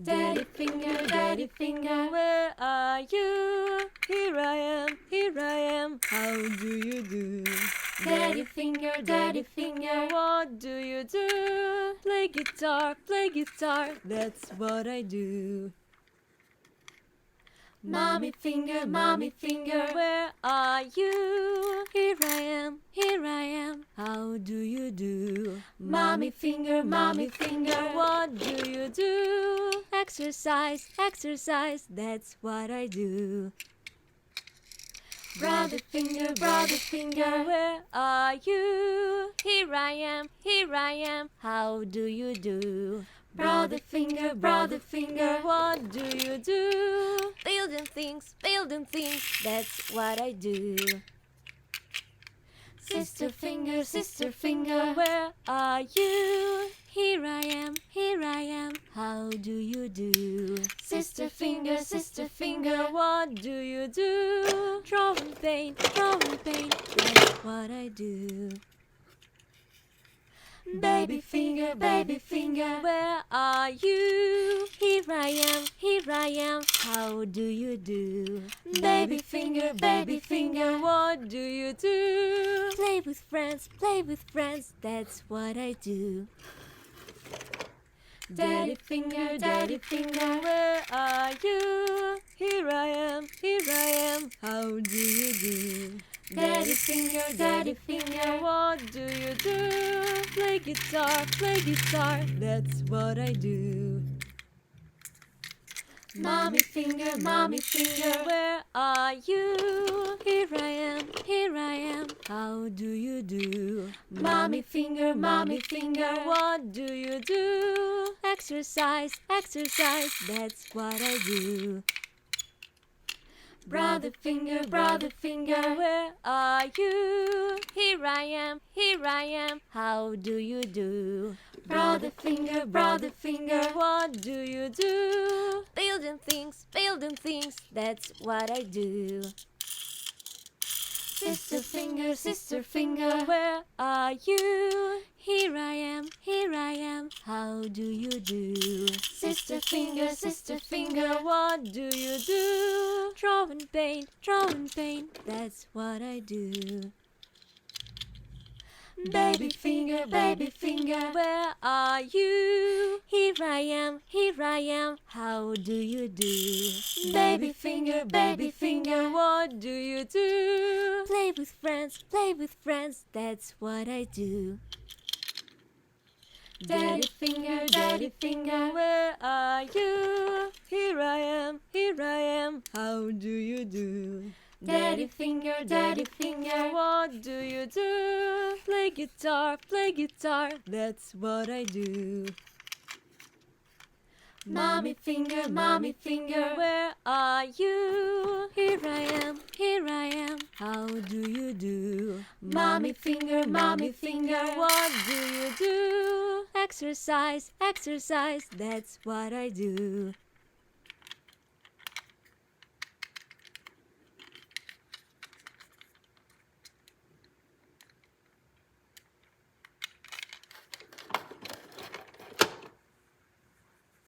Daddy finger, where are you? Here I am, how do you do? Daddy finger, what do you do? Play guitar, that's what I do. Mommy finger, where are you? Here I am, how do you do? Mommy finger, what do you do? Exercise, that's what I do. Brother finger, where are you? Here I am, how do you do? Brother finger, what do you do? Building things, that's what I do. Sister finger, where are you? Here I am, how do you do? Sister finger, what do you do? Drawing paint, that's what I do. Baby finger, where are you? Here I am, how do you do? Baby finger, what do you do? Play with friends, that's what I do. Daddy finger, where are you? Here I am, how do you do? Daddy finger, what do you do? Play guitar, that's what I do. Mommy finger, where are you? Here I am, how do you do? Mommy finger, what do you do? Exercise, that's what I do. Brother finger, where are you? Here I am, how do you do? Brother finger, what do you do? Building things, that's what I do. Sister finger, where are you? Here I am, how do you do? Sister finger, what do you do? Drawing paint, that's what I do. Baby finger, where are you? Here I am, how do you do? Baby finger, what do you do? Play with friends, that's what I do. Daddy finger, where are you? Here I am, how do you do? Daddy finger, what do you do? Play guitar, that's what I do. Mommy finger, where are you? Here I am, how do you do? Mommy finger, what do you do? Exercise, that's what I do.